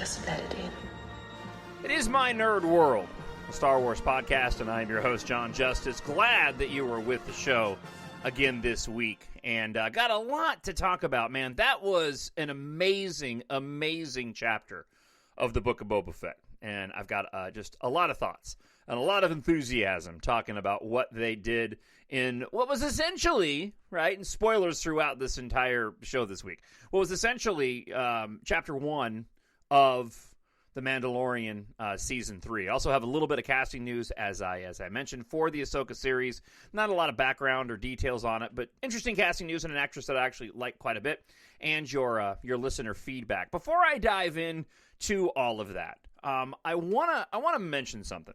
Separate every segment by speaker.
Speaker 1: just let it in.
Speaker 2: It is My Nerd World, a Star Wars podcast, and I'm your host, Jon Justice. Glad that you were with the show again this week, and got a lot to talk about, man. That was an amazing, amazing chapter of the Book of Boba Fett, and I've got just a lot of thoughts and a lot of enthusiasm talking about what they did in what was essentially, right, and spoilers throughout this entire show this week, what was essentially Chapter 1 of The Mandalorian Season 3. I also have a little bit of casting news, as I mentioned, for the Ahsoka series. Not a lot of background or details on it, but interesting casting news and an actress that I actually like quite a bit, and your listener feedback. Before I dive in to all of that, I wanna mention something,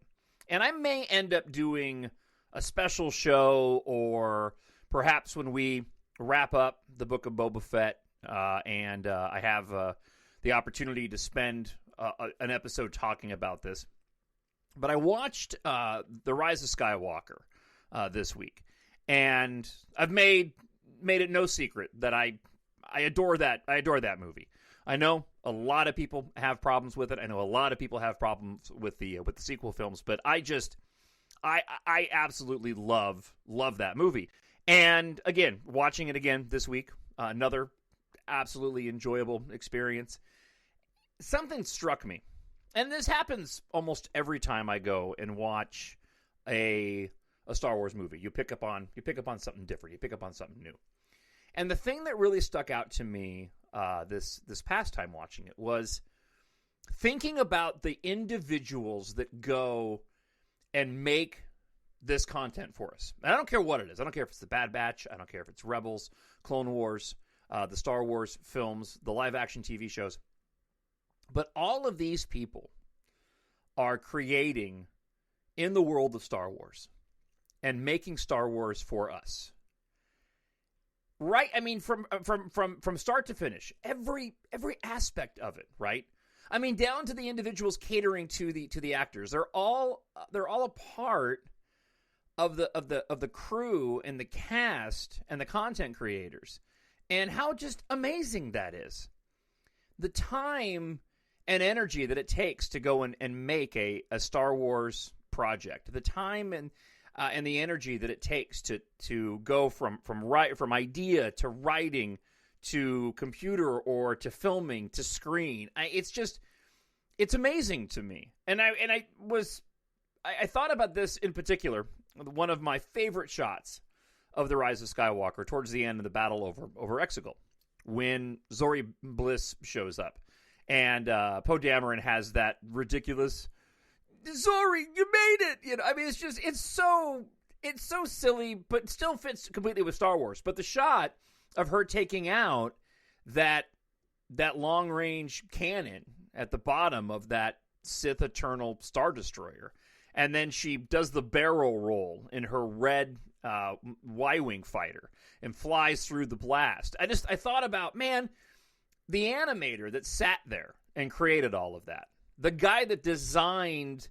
Speaker 2: and I may end up doing a special show, or perhaps when we wrap up the Book of Boba Fett, and I have the opportunity to spend an episode talking about this. But I watched the Rise of Skywalker this week, and I've made it no secret that I adore that. I adore that movie. I know a lot of people have problems with it. I know a lot of people have problems with the sequel films, but I absolutely love that movie. And again, watching it again this week, another absolutely enjoyable experience. Something struck me, and this happens almost every time I go and watch a Star Wars movie. You pick up on something different. You pick up on something new. And the thing that really stuck out to me this past time watching it was thinking about the individuals that go and make this content for us. And I don't care what it is. I don't care if it's the Bad Batch. I don't care if it's Rebels, Clone Wars, the Star Wars films, the live-action TV shows. But all of these people are creating in the world of Star Wars and making Star Wars for us. Right? I mean, from start to finish, every aspect of it, right? I mean, down to the individuals catering to the actors. They're all a part of the crew and the cast and the content creators. And how just amazing that is. The time and energy that it takes to go and make a Star Wars project, the time and the energy that it takes to go from idea to writing to computer or to filming to screen. It's amazing to me. And I thought about this in particular. One of my favorite shots of the Rise of Skywalker towards the end of the battle over Exegol, when Zori Bliss shows up. And Poe Dameron has that ridiculous, Zori, you made it! You know, I mean, it's so silly, but still fits completely with Star Wars. But the shot of her taking out that long range cannon at the bottom of that Sith Eternal Star Destroyer, and then she does the barrel roll in her red Y-wing fighter and flies through the blast. I thought about, man, the animator that sat there and created all of that, the guy that designed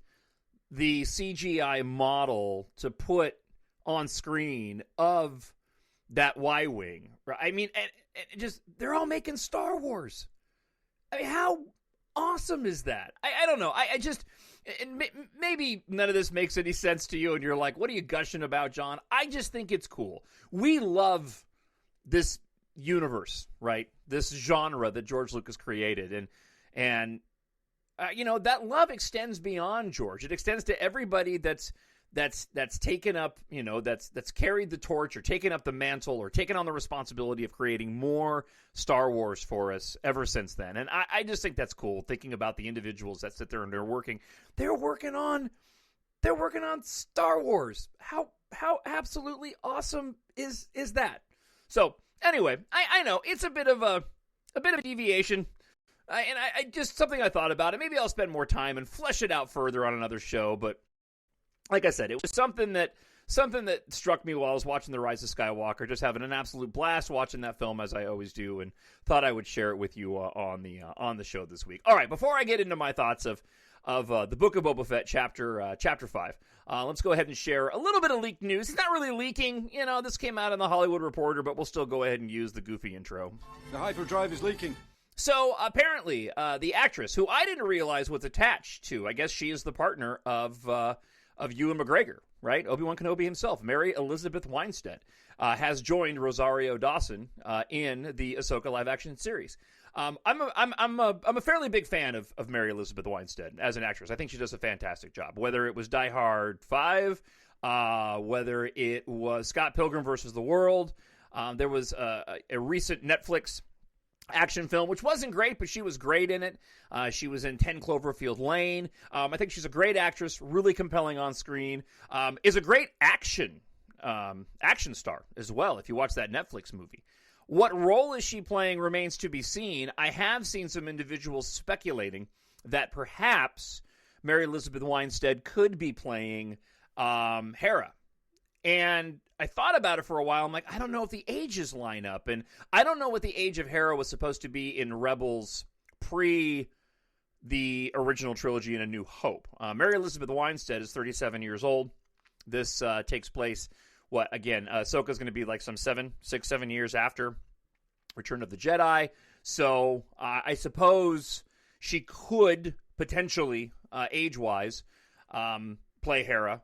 Speaker 2: the CGI model to put on screen of that Y-wing, right? I mean, and just, they're all making Star Wars. I mean, how awesome is that? I don't know. I just, and maybe none of this makes any sense to you, and you're like, what are you gushing about, John? I just think it's cool. We love this universe, right? This genre that George Lucas created, and you know, that love extends beyond George. It extends to everybody that's taken up, you know, that's carried the torch or taken up the mantle or taken on the responsibility of creating more Star Wars for us ever since then. And I just think that's cool, thinking about the individuals that sit there and they're working on Star Wars. How absolutely awesome is that? So anyway, I know it's a bit of a deviation. And I just, something I thought about it. Maybe I'll spend more time and flesh it out further on another show. But like I said, it was something that struck me while I was watching The Rise of Skywalker, just having an absolute blast watching that film, as I always do, and thought I would share it with you on the show this week. All right, before I get into my thoughts of the Book of Boba Fett, chapter 5, let's go ahead and share a little bit of leaked news. It's not really leaking. You know, this came out in the Hollywood Reporter, but we'll still go ahead and use the goofy intro.
Speaker 3: The hyperdrive is leaking.
Speaker 2: So apparently, the actress, who I didn't realize was attached to, I guess she is the partner of Ewan McGregor, right? Obi-Wan Kenobi himself, Mary Elizabeth Winstead, has joined Rosario Dawson in the Ahsoka live-action series. I'm a fairly big fan of Mary Elizabeth Winstead as an actress. I think she does a fantastic job. Whether it was Die Hard 5, whether it was Scott Pilgrim versus the World, there was a recent Netflix action film, which wasn't great, but she was great in it. She was in 10 Cloverfield Lane. I think she's a great actress, really compelling on screen, is a great action star as well, if you watch that Netflix movie. What role is she playing remains to be seen. I have seen some individuals speculating that perhaps Mary Elizabeth Winstead could be playing Hera. And I thought about it for a while. I'm like, I don't know if the ages line up. And I don't know what the age of Hera was supposed to be in Rebels pre the original trilogy in A New Hope. Mary Elizabeth Winstead is 37 years old. This takes place, Ahsoka's going to be like some 7 years after Return of the Jedi. So I suppose she could potentially, age-wise, play Hera.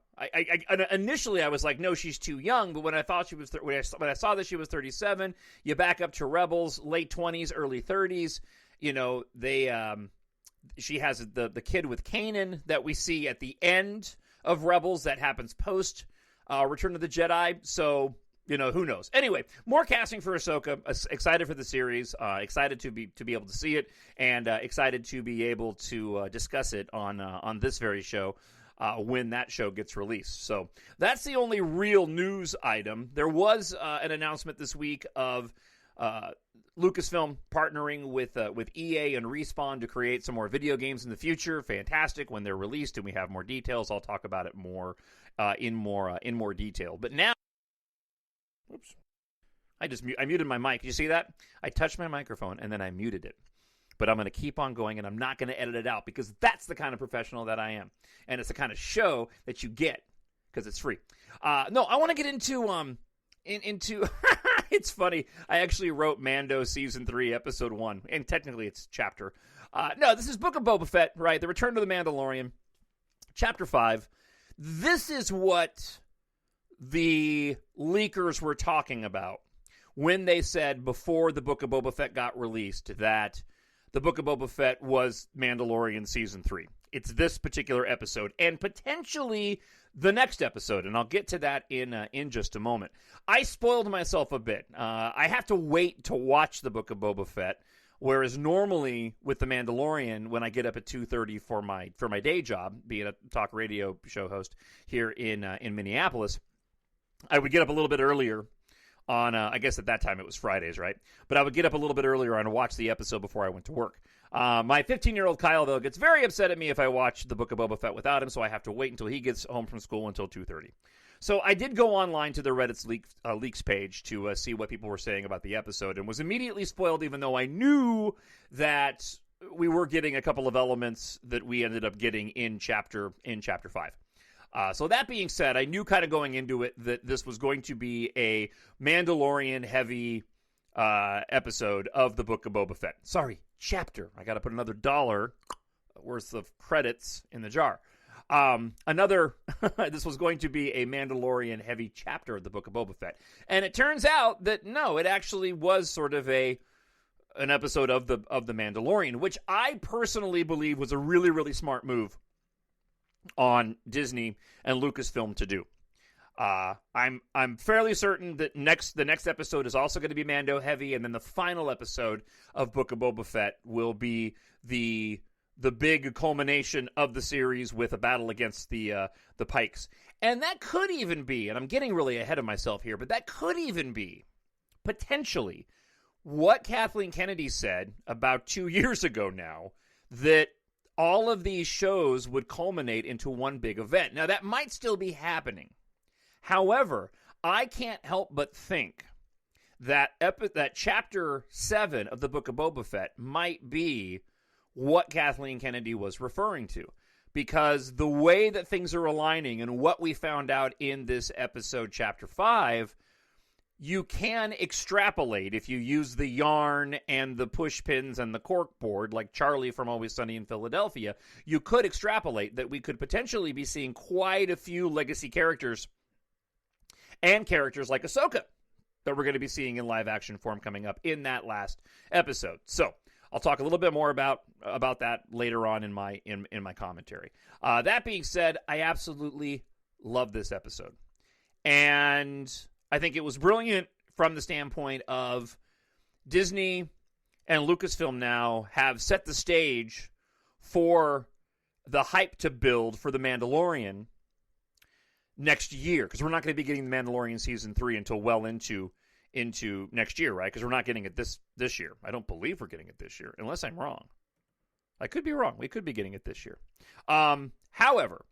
Speaker 2: Initially I was like, no, she's too young. But when I thought she was, when I saw that she was 37, you back up to Rebels, late 20s, early 30s. You know, she has the kid with Kanan that we see at the end of Rebels that happens post Return of the Jedi. So, you know, who knows? Anyway, more casting for Ahsoka. Excited for the series. Excited to be able to see it, and excited to be able to discuss it on this very show. When that show gets released. So that's the only real news item. There was an announcement this week of Lucasfilm partnering with EA and Respawn to create some more video games in the future. Fantastic when they're released and we have more details. I'll talk about it more in more detail. But now, oops, I muted my mic. Did you see that? I touched my microphone and then I muted it. But I'm going to keep on going, and I'm not going to edit it out because that's the kind of professional that I am. And it's the kind of show that you get because it's free. No, I want to get into it's funny. I actually wrote Mando Season 3, Episode 1, and technically it's chapter. No, this is Book of Boba Fett, right? The Return to the Mandalorian, Chapter 5. This is what the leakers were talking about when they said before the Book of Boba Fett got released that the Book of Boba Fett was Mandalorian Season 3. It's this particular episode, and potentially the next episode, and I'll get to that in just a moment. I spoiled myself a bit. I have to wait to watch the Book of Boba Fett, whereas normally with The Mandalorian, when I get up at 2:30 for my day job, being a talk radio show host here in Minneapolis, I would get up a little bit earlier on, I guess at that time it was Fridays, right? But I would get up a little bit earlier and watch the episode before I went to work. My 15-year-old Kyle, though, gets very upset at me if I watch the Book of Boba Fett without him, so I have to wait until he gets home from school until 2:30. So I did go online to the Reddit's leaks page to see what people were saying about the episode, and was immediately spoiled, even though I knew that we were getting a couple of elements that we ended up getting in Chapter 5. So that being said, I knew kind of going into it that this was going to be a Mandalorian-heavy episode of the Book of Boba Fett. Sorry, chapter. I got to put another $1 worth of credits in the jar. This was going to be a Mandalorian-heavy chapter of the Book of Boba Fett. And it turns out that, no, it actually was sort of an episode of the Mandalorian, which I personally believe was a really, really smart move on Disney and Lucasfilm to do. I'm fairly certain that the next episode is also going to be Mando heavy, and then the final episode of Book of Boba Fett will be the big culmination of the series with a battle against the Pikes. And that could even be, and I'm getting really ahead of myself here, but that could even be potentially what Kathleen Kennedy said about 2 years ago now, that all of these shows would culminate into one big event. Now, that might still be happening. However, I can't help but think that Chapter 7 of the Book of Boba Fett might be what Kathleen Kennedy was referring to. Because the way that things are aligning and what we found out in this episode, Chapter 5, you can extrapolate if you use the yarn and the push pins and the cork board, like Charlie from Always Sunny in Philadelphia. You could extrapolate that we could potentially be seeing quite a few legacy characters and characters like Ahsoka that we're going to be seeing in live action form coming up in that last episode. So I'll talk a little bit more about that later on in my commentary. That being said, I absolutely love this episode. And I think it was brilliant from the standpoint of Disney and Lucasfilm now have set the stage for the hype to build for The Mandalorian next year. Because we're not going to be getting The Mandalorian Season 3 until well into next year, right? Because we're not getting it this year. I don't believe we're getting it this year, unless I'm wrong. I could be wrong. We could be getting it this year. However,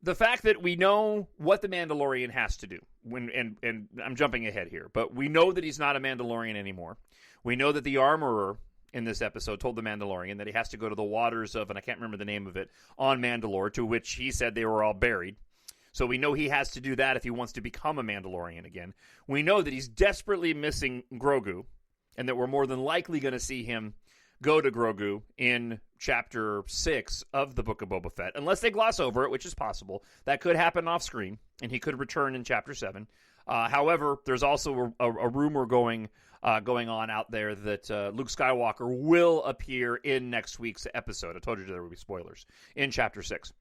Speaker 2: the fact that we know what the Mandalorian has to do, and I'm jumping ahead here, but we know that he's not a Mandalorian anymore. We know that the armorer in this episode told the Mandalorian that he has to go to the waters of, and I can't remember the name of it, on Mandalore, to which he said they were all buried. So we know he has to do that if he wants to become a Mandalorian again. We know that he's desperately missing Grogu, and that we're more than likely going to see him go to Grogu in Chapter 6 of the Book of Boba Fett, unless they gloss over it, which is possible. That could happen off screen, and he could return in Chapter 7. However, there's also a rumor going on out there that Luke Skywalker will appear in next week's episode. I told you there would be spoilers in Chapter 6.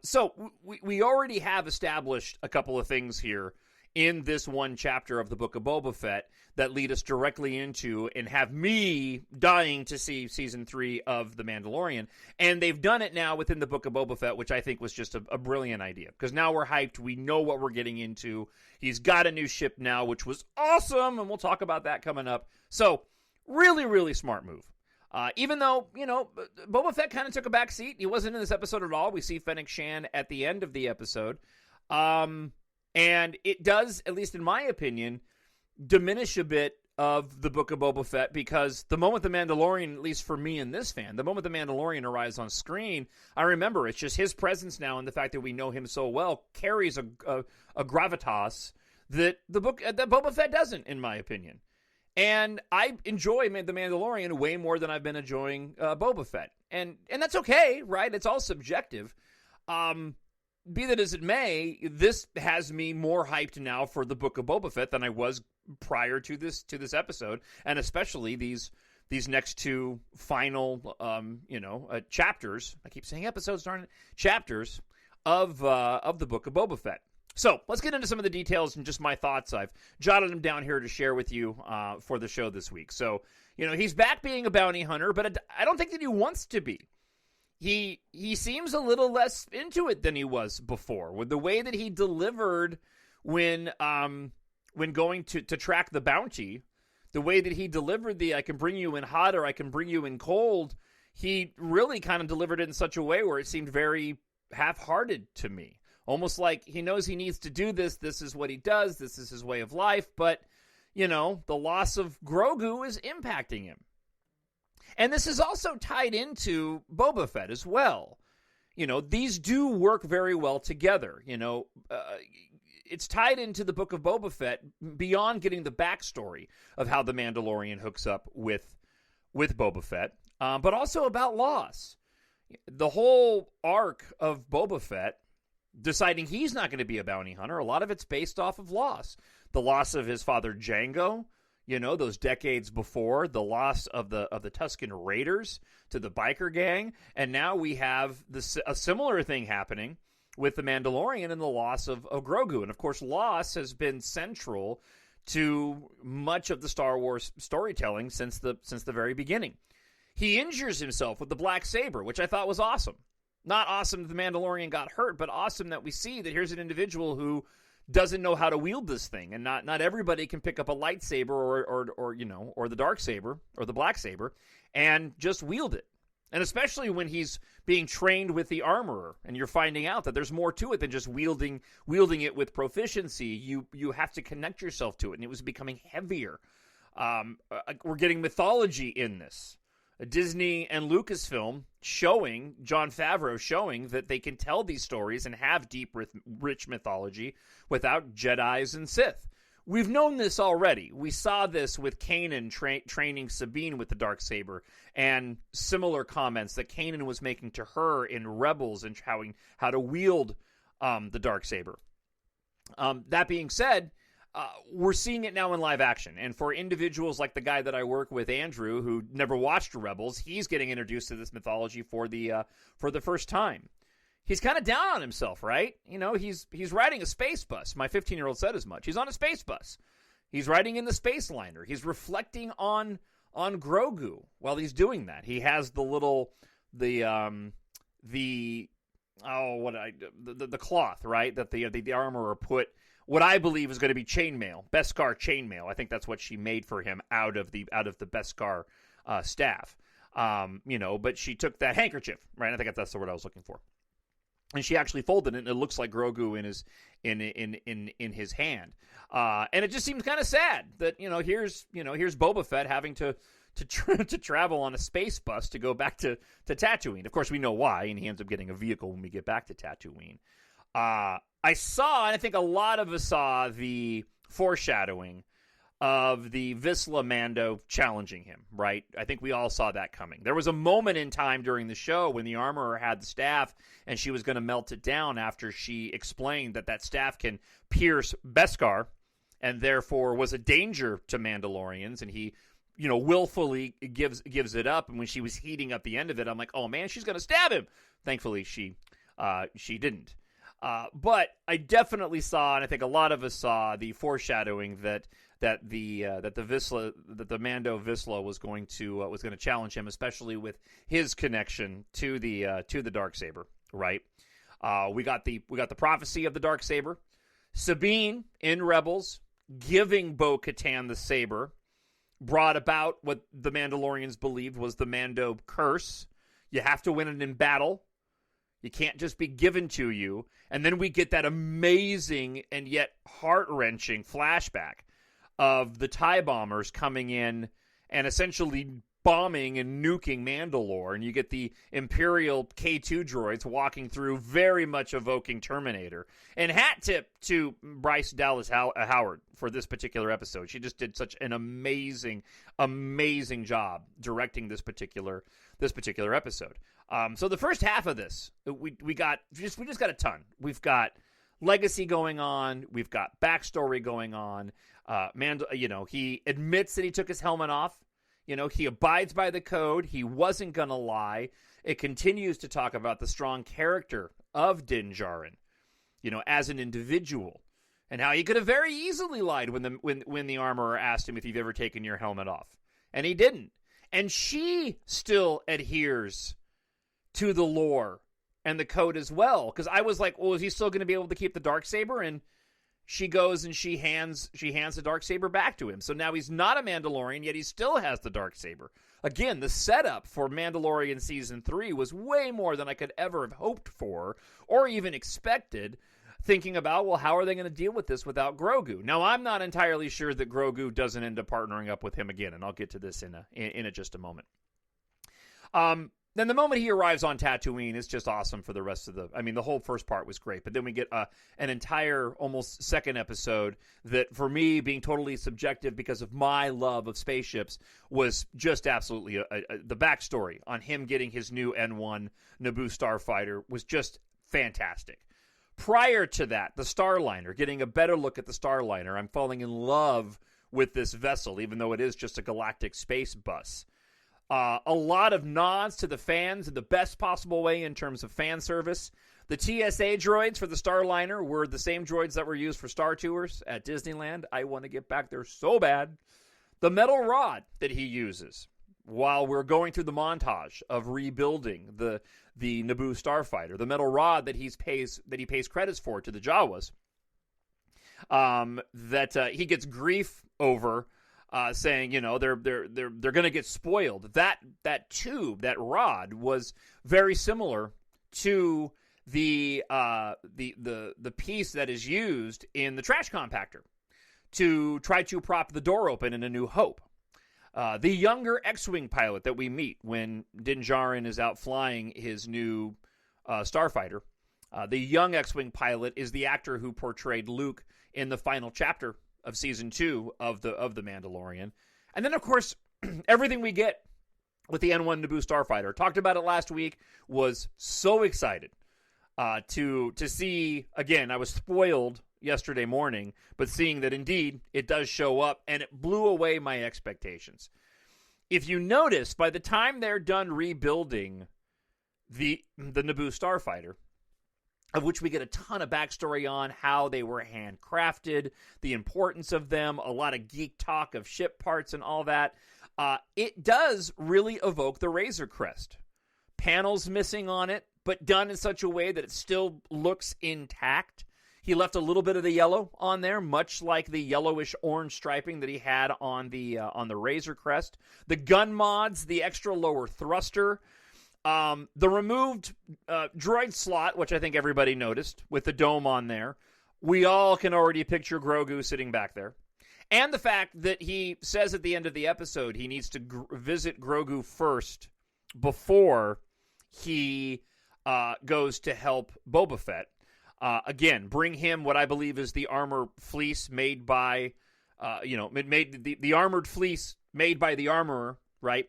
Speaker 2: So we already have established a couple of things here in this one chapter of the Book of Boba Fett that lead us directly into and have me dying to see Season 3 of The Mandalorian. And they've done it now within the Book of Boba Fett, which I think was just a brilliant idea. Because now we're hyped. We know what we're getting into. He's got a new ship now, which was awesome. And we'll talk about that coming up. So, really, really smart move. Even though, Boba Fett kind of took a back seat. He wasn't in this episode at all. We see Fennec Shan at the end of the episode. And it does, at least in my opinion, diminish a bit of the Book of Boba Fett, because the moment the Mandalorian, at least for me and this fan, the moment the Mandalorian arrives on screen, I remember it's just his presence now, and the fact that we know him so well carries a gravitas that that Boba Fett doesn't, in my opinion. And I enjoy the Mandalorian way more than I've been enjoying Boba Fett. And that's okay, right? It's all subjective. Be that as it may, this has me more hyped now for the Book of Boba Fett than I was prior to this episode, and especially these next two final chapters. I keep saying episodes, darn it, chapters of the Book of Boba Fett. So let's get into some of the details and just my thoughts. I've jotted them down here to share with you for the show this week. So he's back being a bounty hunter, but I don't think that he wants to be. He seems a little less into it than he was before, with the way that he delivered when going to track the bounty, the way that he delivered I can bring you in hot or I can bring you in cold. He really kind of delivered it in such a way where it seemed very half-hearted to me. Almost like he knows he needs to do this. This is what he does. This is his way of life. But, the loss of Grogu is impacting him. And this is also tied into Boba Fett as well. These do work very well together. It's tied into the Book of Boba Fett beyond getting the backstory of how the Mandalorian hooks up with Boba Fett, but also about loss. The whole arc of Boba Fett deciding he's not going to be a bounty hunter, a lot of it's based off of loss. The loss of his father Jango, those decades before, the loss of the Tusken Raiders to the biker gang, and now we have a similar thing happening with the Mandalorian and the loss of Grogu. And of course, loss has been central to much of the Star Wars storytelling since the very beginning. He injures himself with the black saber, which I thought was awesome. Not awesome that the Mandalorian got hurt, but awesome that we see that here's an individual who doesn't know how to wield this thing, and not everybody can pick up a lightsaber or the dark saber or the black saber and just wield it. And especially when he's being trained with the armorer, and you're finding out that there's more to it than just wielding it with proficiency. You have to connect yourself to it, and it was becoming heavier. We're getting mythology in this. Disney and Lucasfilm Jon Favreau showing that they can tell these stories and have deep, rich mythology without Jedis and Sith. we've known this already. We saw this with Kanan training Sabine with the Darksaber, and similar comments that Kanan was making to her in Rebels and how to wield the Darksaber. That being said, we're seeing it now in live action. And for individuals like the guy that I work with, Andrew, who never watched Rebels, he's getting introduced to this mythology for the first time. He's kind of down on himself, right? You know, he's riding a space bus. My 15-year-old said as much. He's on a space bus. He's riding in the space liner. He's reflecting on Grogu while he's doing that. He has the cloth, right? That the armorer put what I believe is going to be chainmail, Beskar chainmail. I think that's what she made for him out of the Beskar staff. But she took that handkerchief, right? I think that's the word I was looking for. And she actually folded it, and it looks like Grogu in his hand. And it just seems kind of sad that here's Boba Fett having to travel on a space bus to go back to Tatooine. Of course, we know why, and he ends up getting a vehicle when we get back to Tatooine. I saw, and I think a lot of us saw, the foreshadowing of the Vizsla Mando challenging him, right? I think we all saw that coming. There was a moment in time during the show when the armorer had the staff and she was going to melt it down after she explained that staff can pierce Beskar and therefore was a danger to Mandalorians, and he willfully gives it up. And when she was heating up the end of it, I'm like, oh man, she's going to stab him. Thankfully, she didn't. But I definitely saw, and I think a lot of us saw, the foreshadowing that the Mando Vizsla was going to challenge him, especially with his connection to the Darksaber, right? We got the prophecy of the Darksaber, Sabine in Rebels giving Bo-Katan the saber brought about what the Mandalorians believed was the Mando curse. You have to win it in battle. You can't just be given to you. And then we get that amazing and yet heart-wrenching flashback of the TIE bombers coming in and essentially bombing and nuking Mandalore. And you get the Imperial K2 droids walking through, very much evoking Terminator. And hat tip to Bryce Dallas Howard for this particular episode. She just did such an amazing, amazing job directing this particular episode. So the first half of this, we just got a ton. We've got legacy going on. We've got backstory going on. Mando, he admits that he took his helmet off. He abides by the code. He wasn't going to lie. It continues to talk about the strong character of Din Djarin, as an individual, and how he could have very easily lied when the armorer asked him if you've ever taken your helmet off, and he didn't. And she still adheres to the lore and the code as well, because I was like, well, is he still going to be able to keep the Darksaber? And she goes and she hands the Darksaber back to him. So now he's not a Mandalorian, yet he still has the Darksaber. Again, the setup for Mandalorian Season 3 was way more than I could ever have hoped for or even expected, thinking about, well, how are they going to deal with this without Grogu? Now, I'm not entirely sure that Grogu doesn't end up partnering up with him again, and I'll get to this in just a moment. Then the moment he arrives on Tatooine is just awesome for the rest of the whole first part was great, but then we get an entire almost second episode that, for me, being totally subjective because of my love of spaceships, was just absolutely the backstory on him getting his new N1 Naboo Starfighter was just fantastic. Prior to that, the Starliner, getting a better look at the Starliner, I'm falling in love with this vessel, even though it is just a galactic space bus. A lot of nods to the fans in the best possible way in terms of fan service. The TSA droids for the Starliner were the same droids that were used for Star Tours at Disneyland. I want to get back there so bad. The metal rod that he uses while we're going through the montage of rebuilding the Naboo Starfighter, the metal rod that he pays credits for to the Jawas, that he gets grief over. Saying, they're going to get spoiled. That tube, that rod, was very similar to the piece that is used in the trash compactor to try to prop the door open in A New Hope. The younger X-Wing pilot that we meet when Din Djarin is out flying his new Starfighter, the young X-Wing pilot is the actor who portrayed Luke in the final chapter of season 2 of the Mandalorian. And then, of course, everything we get with the N1 Naboo Starfighter. Talked about it last week. Was so excited to see, again, I was spoiled yesterday morning, but seeing that indeed it does show up, and it blew away my expectations. If you notice, by the time they're done rebuilding the Naboo Starfighter, of which we get a ton of backstory on how they were handcrafted, the importance of them, a lot of geek talk of ship parts and all that, it does really evoke the Razor Crest. Panels missing on it, but done in such a way that it still looks intact. He left a little bit of the yellow on there, much like the yellowish orange striping that he had on the Razor Crest. The gun mods, the extra lower thruster, the removed droid slot, which I think everybody noticed, with the dome on there. We all can already picture Grogu sitting back there. And the fact that he says at the end of the episode he needs to visit Grogu first before he goes to help Boba Fett. Again, bring him what I believe is the armor fleece made by, the armored fleece made by the armorer, right?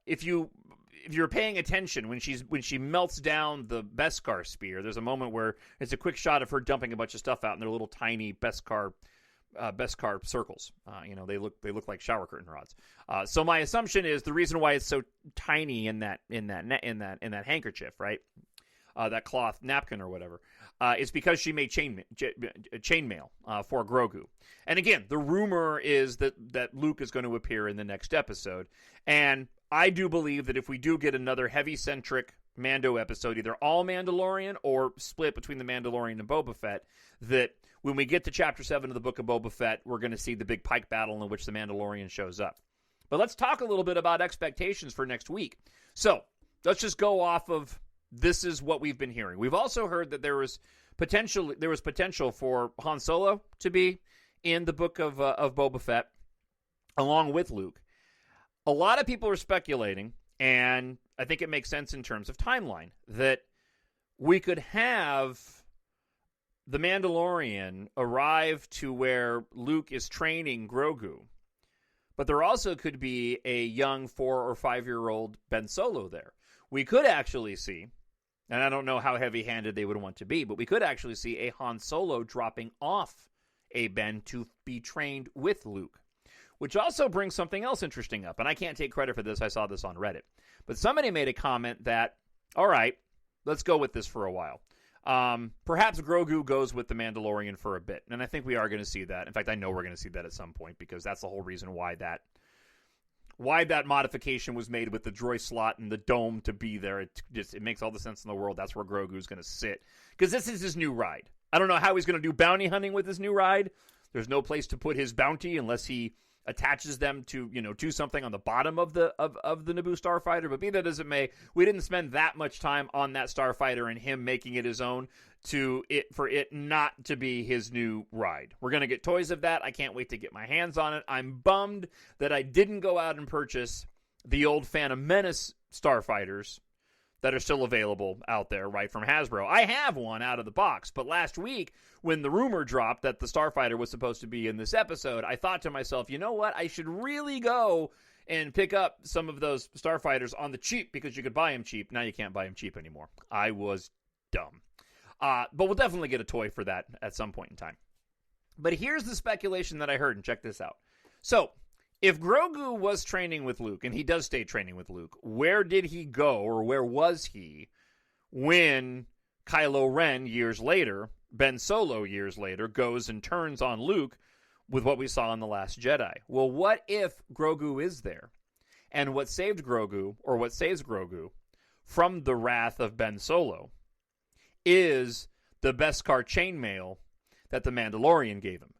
Speaker 2: If you're paying attention, when she melts down the Beskar spear, there's a moment where it's a quick shot of her dumping a bunch of stuff out in their little tiny Beskar circles. They look like shower curtain rods. So my assumption is the reason why it's so tiny in that handkerchief, right? That cloth napkin or whatever, is because she made chainmail for Grogu. And again, the rumor is that Luke is going to appear in the next episode. And I do believe that if we do get another heavy-centric Mando episode, either all Mandalorian or split between the Mandalorian and Boba Fett, that when we get to Chapter 7 of the Book of Boba Fett, we're going to see the big pike battle in which the Mandalorian shows up. But let's talk a little bit about expectations for next week. So, let's just go off of this is what we've been hearing. We've also heard that there was potential for Han Solo to be in the book of Boba Fett, along with Luke. A lot of people are speculating, and I think it makes sense in terms of timeline, that we could have the Mandalorian arrive to where Luke is training Grogu, but there also could be a young 4 or 5-year-old Ben Solo there. We could actually see, and I don't know how heavy-handed they would want to be, but we could actually see a Han Solo dropping off a Ben to be trained with Luke, which also brings something else interesting up. And I can't take credit for this. I saw this on Reddit. But somebody made a comment that, all right, let's go with this for a while. Perhaps Grogu goes with the Mandalorian for a bit. And I think we are going to see that. In fact, I know we're going to see that at some point, because that's the whole reason why that modification was made with the droid slot and the dome to be there. It makes all the sense in the world. That's where Grogu's going to sit, because this is his new ride. I don't know how he's going to do bounty hunting with his new ride. There's no place to put his bounty unless he attaches them to something on the bottom of the Naboo Starfighter. But be that as it may, we didn't spend that much time on that Starfighter and him making it his own for it not to be his new ride. We're going to get toys of that. I can't wait to get my hands on it. I'm bummed that I didn't go out and purchase the old Phantom Menace Starfighters that are still available out there, right, from Hasbro. I have one out of the box, but last week, when the rumor dropped that the Starfighter was supposed to be in this episode, I thought to myself, you know what, I should really go and pick up some of those Starfighters on the cheap, because you could buy them cheap. Now you can't buy them cheap anymore. I was dumb. But we'll definitely get a toy for that at some point in time. But here's the speculation that I heard, and check this out. So, if Grogu was training with Luke, and he does stay training with Luke, where did he go, or where was he, when Kylo Ren years later, Ben Solo years later, goes and turns on Luke with what we saw in The Last Jedi? Well, what if Grogu is there? And what saved Grogu, or what saves Grogu, from the wrath of Ben Solo is the Beskar chainmail that the Mandalorian gave him.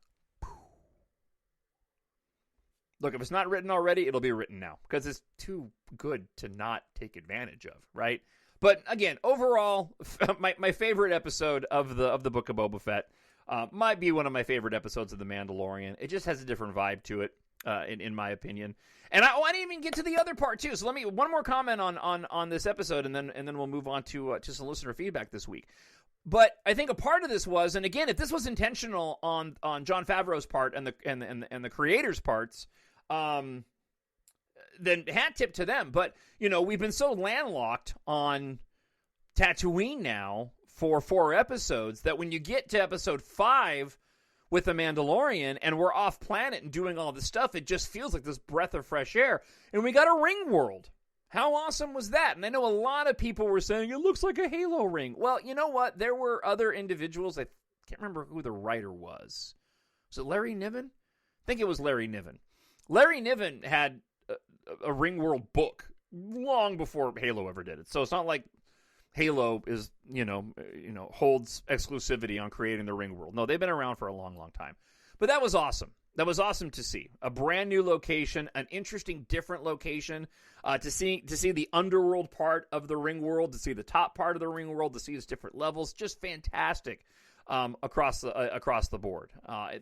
Speaker 2: Look, if it's not written already, it'll be written now, because it's too good to not take advantage of, right? But again, overall, my favorite episode of the Book of Boba Fett might be one of my favorite episodes of The Mandalorian. It just has a different vibe to it, in my opinion. And I didn't even get to the other part too. So one more comment on this episode, and then we'll move on to some listener feedback this week. But I think a part of this was, and again, if this was intentional on Jon Favreau's part and the creators' parts, then hat tip to them. But we've been so landlocked on Tatooine now for 4 episodes that when you get to episode 5 with The Mandalorian and we're off planet and doing all this stuff, it just feels like this breath of fresh air. And we got a ring world. How awesome was that? And I know a lot of people were saying, it looks like a Halo ring. Well, you know what? There were other individuals. I can't remember who the writer was. Was it Larry Niven? I think it was Larry Niven. Larry Niven had a ring world book long before Halo ever did it. So it's not like Halo is, holds exclusivity on creating the ring world. No, they've been around for a long, long time. But that was awesome. That was awesome to see. A brand new location, an interesting, different location, to see the underworld part of the ring world, to see the top part of the ring world, to see its different levels. Just fantastic across the board.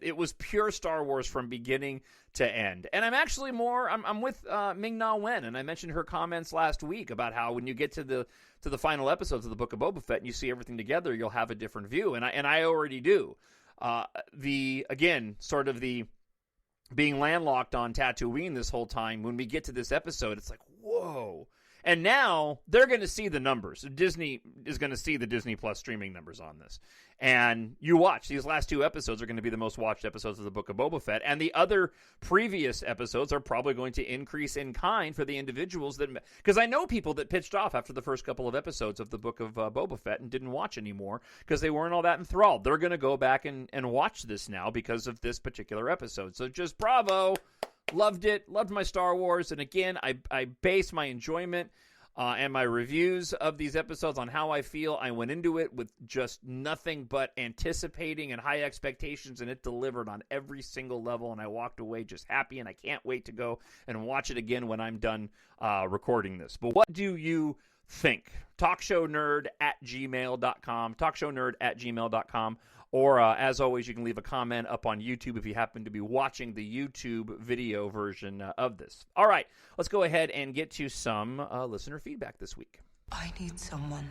Speaker 2: It was pure Star Wars from beginning to end. And I'm actually I'm with Ming-Na Wen, and I mentioned her comments last week about how when you get to the final episodes of the Book of Boba Fett and you see everything together, you'll have a different view. And I already do. Being landlocked on Tatooine this whole time, when we get to this episode, it's like, whoa. And now they're going to see the numbers. Disney is going to see the Disney Plus streaming numbers on this. And you watch. These last 2 episodes are going to be the most watched episodes of the Book of Boba Fett. And the other previous episodes are probably going to increase in kind for the individuals that... Because I know people that pitched off after the first couple of episodes of the Book of Boba Fett and didn't watch anymore because they weren't all that enthralled. They're going to go back and watch this now because of this particular episode. So just bravo. Loved it. Loved my Star Wars. And again, I base my enjoyment and my reviews of these episodes on how I feel. I went into it with just nothing but anticipating and high expectations, and it delivered on every single level, and I walked away just happy, and I can't wait to go and watch it again when I'm done recording this. But what do you think? TalkShowNerd@gmail.com, TalkShowNerd@gmail.com. Or, as always, you can leave a comment up on YouTube if you happen to be watching the YouTube video version of this. All right, let's go ahead and get to some listener feedback this week.
Speaker 1: I need someone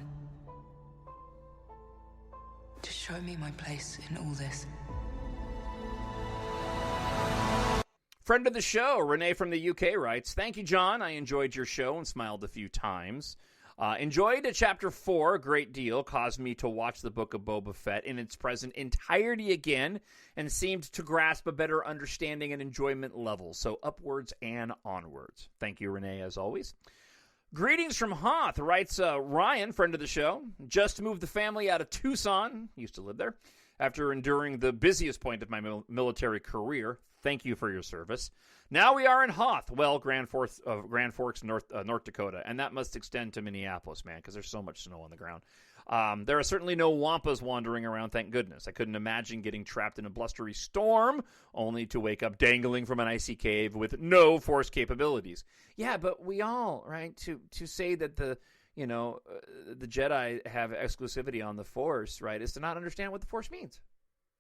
Speaker 1: to show me my place in all this.
Speaker 2: Friend of the show, Renee from the UK writes, "Thank you, John. I enjoyed your show and smiled a few times. Enjoyed Chapter 4 a great deal, caused me to watch the Book of Boba Fett in its present entirety again, and seemed to grasp a better understanding and enjoyment level. So upwards and onwards." Thank you, Renee, as always. Greetings from Hoth, writes Ryan, friend of the show. "Just moved the family out of Tucson," used to live there, "after enduring the busiest point of my military career. Thank you for your service. Now we are in Hoth, Grand Forks, North Dakota, and that must extend to Minneapolis, man, because there's so much snow on the ground. There are certainly no wampas wandering around, thank goodness. I couldn't imagine getting trapped in a blustery storm, only to wake up dangling from an icy cave with no force capabilities." Yeah, but we all, right, to say that the Jedi have exclusivity on the Force, right, is to not understand what the Force means.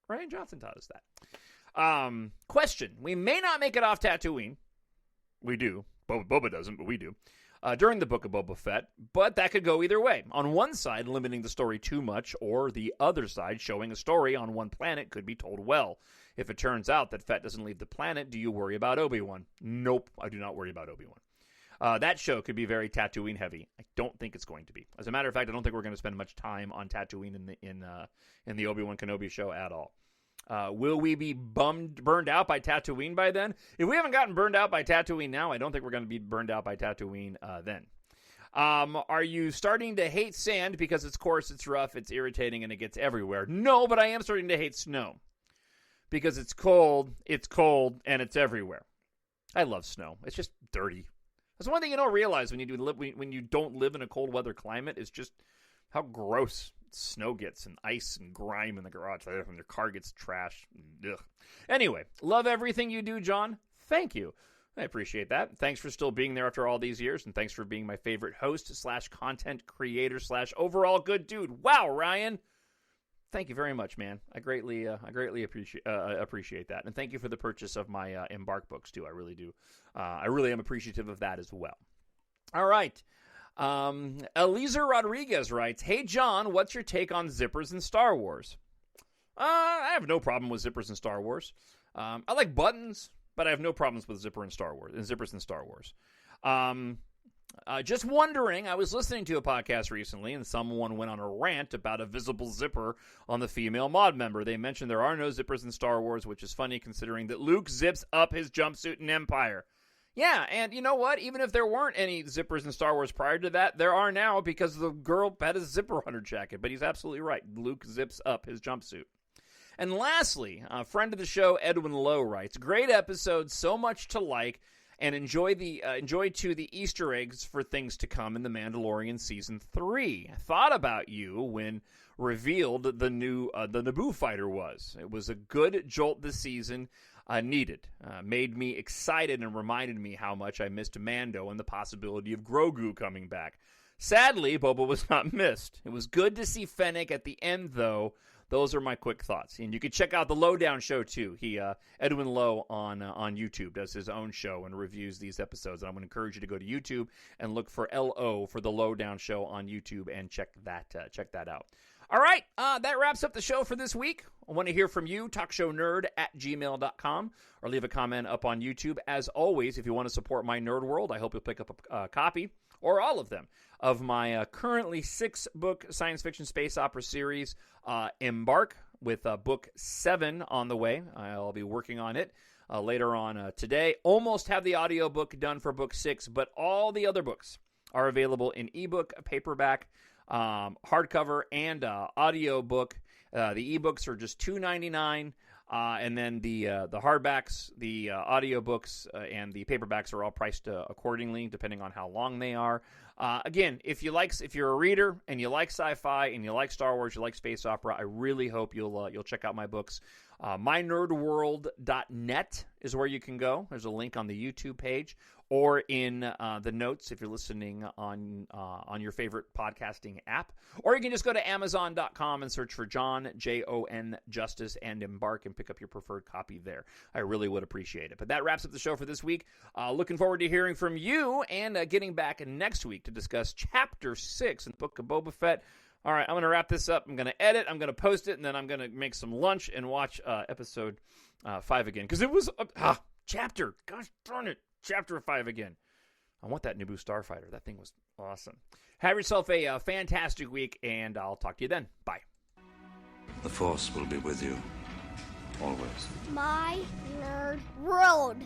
Speaker 2: Ryan Johnson taught us that. Question. We may not make it off Tatooine. We do. Boba doesn't, but we do. During the Book of Boba Fett, but that could go either way. On one side, limiting the story too much, or the other side, showing a story on one planet could be told well. If it turns out that Fett doesn't leave the planet, do you worry about Obi-Wan? Nope, I do not worry about Obi-Wan. That show could be very Tatooine heavy. I don't think it's going to be. As a matter of fact, I don't think we're going to spend much time on Tatooine in the Obi-Wan Kenobi show at all. Will we be burned out by Tatooine by then? If we haven't gotten burned out by Tatooine now, I don't think we're going to be burned out by Tatooine then. Are you starting to hate sand because it's coarse, it's rough, it's irritating, and it gets everywhere? No, but I am starting to hate snow because it's cold, and it's everywhere. I love snow. It's just dirty. That's one thing you don't realize when you don't live in a cold weather climate is just how gross snow gets, and ice and grime in the garage when your car gets trashed. Ugh. Anyway, love everything you do, John. Thank you. I appreciate that. Thanks for still being there after all these years, and thanks for being my favorite host / content creator / overall good dude. Wow, Ryan. Thank you very much, man. I greatly appreciate that, and thank you for the purchase of my EMBARK books too. I really do. I really am appreciative of that as well. All right. Eliezer Rodriguez writes, "Hey, John, what's your take on zippers in Star Wars?" I have no problem with zippers in Star Wars. I like buttons, but I have no problems with zippers in Star Wars. Just wondering, I was listening to a podcast recently, and someone went on a rant about a visible zipper on the female mod member. They mentioned there are no zippers in Star Wars, which is funny considering that Luke zips up his jumpsuit in Empire. Yeah, and you know what? Even if there weren't any zippers in Star Wars prior to that, there are now because the girl had a zipper on her jacket. But he's absolutely right. Luke zips up his jumpsuit. And lastly, a friend of the show, Edwin Lowe, writes, "Great episode, so much to like, and enjoy the Easter eggs for things to come in The Mandalorian Season 3. I thought about you when revealed the Naboo fighter was. It was a good jolt this season, needed. Made me excited and reminded me how much I missed Mando and the possibility of Grogu coming back. Sadly, Boba was not missed. It was good to see Fennec at the end, though. Those are my quick thoughts." And you can check out the Lowdown show, too. Edwin Lowe on YouTube does his own show and reviews these episodes. And I'm going to encourage you to go to YouTube and look for LO for the Lowdown show on YouTube and check that out. All right, that wraps up the show for this week. I want to hear from you, talkshownerd@gmail.com, or leave a comment up on YouTube. As always, if you want to support my nerd world, I hope you'll pick up a copy, or all of them, of my currently 6-book science fiction space opera series, EMBARK, with book 7 on the way. I'll be working on it later on today. Almost have the audiobook done for book 6, but all the other books are available in ebook, paperback, hardcover, and audiobook. The ebooks are just $2.99, and then the hardbacks, the audiobooks, and the paperbacks are all priced accordingly, depending on how long they are. Again, if you're a reader and you like sci-fi and you like Star Wars, you like space opera, I really hope you'll check out my books. mynerdworld.net is where you can go. There's a link on the YouTube page, or in the notes if you're listening on your favorite podcasting app. Or you can just go to Amazon.com and search for Jon, Jon Justice, and EMBARK and pick up your preferred copy there. I really would appreciate it. But that wraps up the show for this week. Looking forward to hearing from you and getting back next week to discuss Chapter 6 in the Book of Boba Fett. All right, I'm going to wrap this up. I'm going to edit, I'm going to post it, and then I'm going to make some lunch and watch episode 5 again. Because it was Chapter. Gosh darn it. Chapter 5 again. I want that Naboo Starfighter. That thing was awesome. Have yourself a fantastic week, and I'll talk to you then. Bye.
Speaker 3: The Force will be with you. Always.
Speaker 4: My Nerd World.